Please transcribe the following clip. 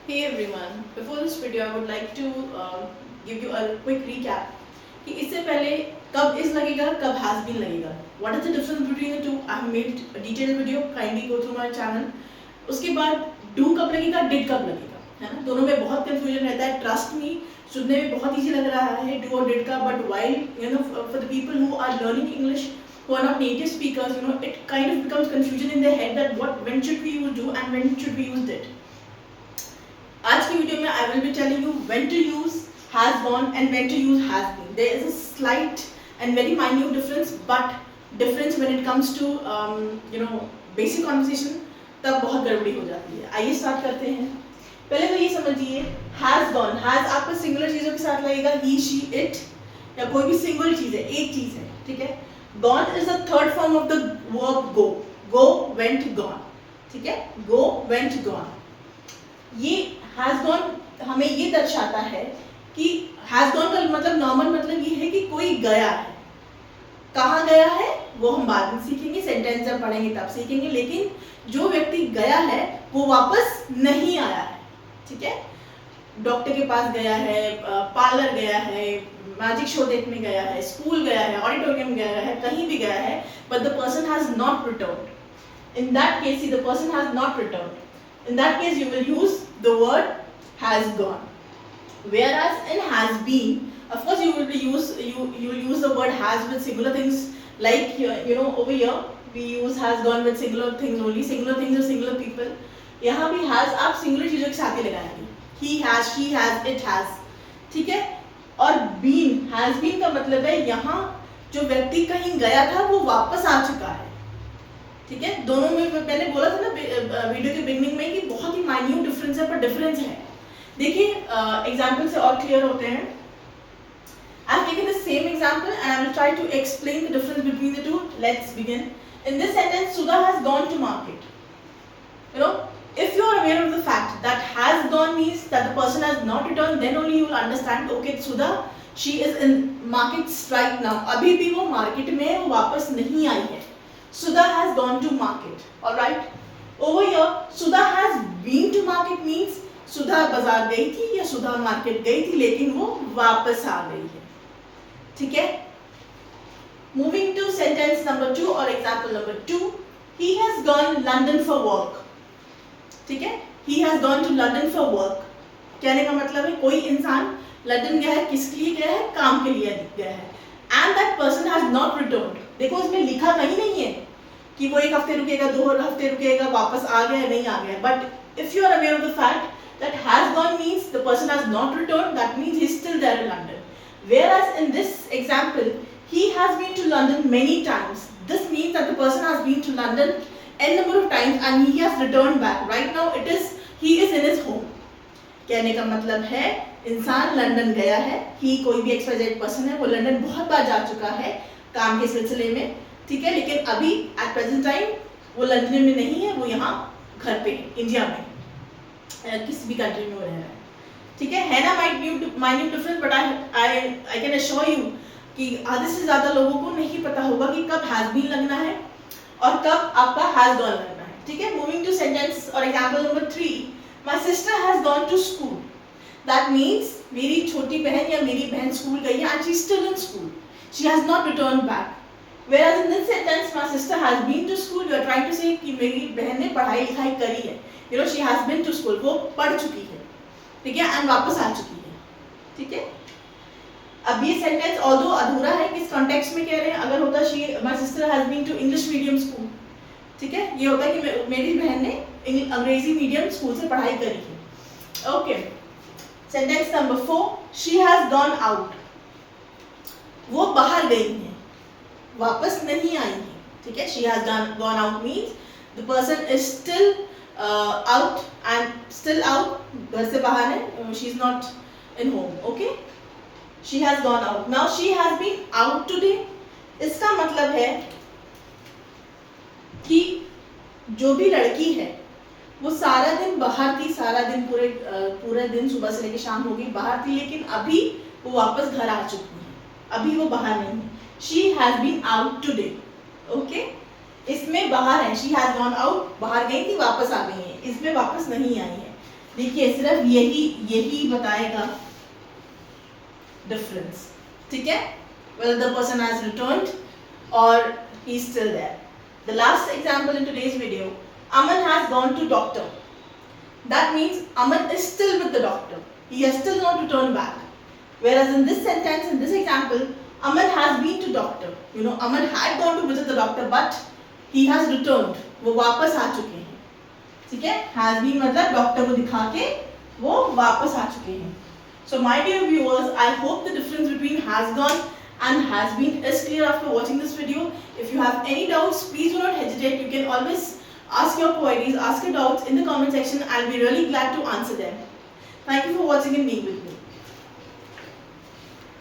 Hey everyone, before this video I would like to give you a quick recap कि इससे पहले कब is लगेगा कब has been लगेगा. What is the difference between the two? I have made a detailed video. Kindly go through my channel. उसके बाद do कब लगेगा did कब लगेगा, है ना. दोनों में बहुत confusion रहता है. Trust me, सुनने में बहुत easy लग रहा है do और did का, but while for the people who are learning English, who are not native speakers, it kind of becomes confusion in their head that when should we use do and when should we use did. आज की video में I will be telling you when to use has gone and when to use has been. There is a slight and very minute difference, but difference when it comes to basic conversation तब बहुत गड़बड़ी हो जाती है. आइए start करते हैं. पहले तो ये समझिए has gone. has आपका सिंगुलर चीजों के साथ लगेगा he, she, it या कोई भी सिंगल चीज है, एक चीज है, ठीक है. Gone is the third form of the verb go. Go, went, gone. ठीक है. Go, went, gone. ये has gone हमें ये दर्शाता है कि has gone का मतलब नॉर्मल मतलब ये है कि कोई गया है. कहाँ गया है वो हम बाद में सीखेंगे, सेंटेंस जब पढ़ेंगे तब सीखेंगे, लेकिन जो व्यक्ति गया है वो वापस नहीं आया है. ठीक है. डॉक्टर के पास गया है, पार्लर गया है, मैजिक शो देखने गया है, स्कूल गया है, ऑडिटोरियम गया है, कहीं भी गया है, but the person has not returned. In that case, the person has not returned. In that case, you will use the word has gone. Whereas in has been, of course, you will use the word has with singular things, like over here we use has gone with singular things only, singular things or singular people. यहाँ भी has आप singular चीजों के साथ ही लगाएंगे. He has, she has, it has. ठीक है. और been, has been का मतलब है यहाँ जो व्यक्ति कहीं गया था वो वापस आ चुका है. ठीक है. दोनों में मैंने बोला था ना वीडियो के बिगनिंग में कि बहुत ही माइन्यूट डिफरेंस है, पर डिफरेंस है. देखिए एग्जांपल से और क्लियर होते हैं. I have taken the same example and I will try to explain the difference between the two. Let's begin. In this sentence Sudha has gone to market. If you are aware of the fact that has gone means that the person has not returned, then only you will understand, okay, Sudha, she is in market right now. अभी भी वो market में है, वो वापस नहीं आई है. Sudha has gone to market. All right. Over here, Sudha has been to market means Sudha बाजार गई थी या Sudha मार्केट गई थी, लेकिन वो वापस आ गई है. ठीक है. Moving to sentence number 2 or example number 2, he has gone London for work. ठीक है. He has gone to London for work. कहने का मतलब है कोई इंसान लंदन गया है, किसके लिए गया है? काम के लिए गया है. And that person has not returned. देखो इसमें लिखा कहीं नहीं है कि वो एक हफ्ते रुकेगा, 2 हफ्ते रुकेगा, वापस आ गया नहीं आ गया. But if you are aware of the fact that has gone means the person has not returned, that means he is still there in London. Whereas in this example, he has been to London many times. This means that the person has been to London n number of times and he has returned back. Right now he is in his home. कहने का मतलब है इंसान London गया है. ही कोई भी XYZ person है, वो लंदन बहुत बार जा चुका है काम के सिलसिले में. ठीक है. लेकिन अभी एट प्रेजेंट टाइम वो लंदन में नहीं है, वो यहाँ घर पे इंडिया में किसी भी कंट्री में वो रह रहा है. ठीक है. है ना minute difference, but I can assure you कि आधे से ज्यादा लोगों को नहीं पता होगा कि कब हैज बीन लगना है और कब आपका हैज गॉन लगना है. ठीक है. मूविंग टू सेंटेंस और example number 3, my sister has gone to school. That means मेरी छोटी बहन या मेरी बहन स्कूल गई है and she is still in school. She has not returned back. Whereas in this sentence, my sister has been to school, you are trying to say कि मेरी बहन ने पढ़ाई लिखाई करी है. She has been to school. वो पढ़ चुकी है. ठीक है. and वापस आ चुकी है. ठीक है. अब ये सेंटेंस although अधूरा है, किस कॉन्टेक्स्ट में कह रहे हैं? अगर होता my sister has been to English medium school. ठीक है. ये होता कि मेरी बहन ने अंग्रेजी मीडियम स्कूल से पढ़ाई करी है. Okay. Sentence number 4, she has gone out. वो बाहर गई है, वापस नहीं आई है. ठीक है. she has gone out means the person is still out and still out, घर से बाहर है, she is not in home. okay. she has gone out. now she has been out today. इसका मतलब है कि जो भी लड़की है वो सारा दिन बाहर थी, सारा दिन पूरे दिन सुबह से लेकर शाम हो गई बाहर थी, लेकिन अभी वो वापस घर आ चुकी है, अभी वो बाहर नहीं है. She has been out today. Okay? इसमें बाहर है. She has gone out, बाहर गई थी, वापस आ गई है. इसमें वापस नहीं आई है. देखिए सिर्फ यही बताएगा डिफरेंस, ठीक है, whether the person has returned or he's still there. The last example in today's video, Aman has gone to doctor. That means Aman is still with the doctor. He has still not returned back. Whereas in this sentence, in this example, Aman has been to doctor. You know, Aman had gone to visit the doctor, but he has returned. वो वापस आ चुके हैं, ठीक है. Has been मतलब doctor को दिखा के वो वापस आ चुके हैं. So my dear viewers, I hope the difference between has gone and has been is clear after watching this video. If you have any doubts, please do not hesitate. You can always ask your queries, ask your doubts in the comment section. I'll be really glad to answer them. Thank you for watching and being with me.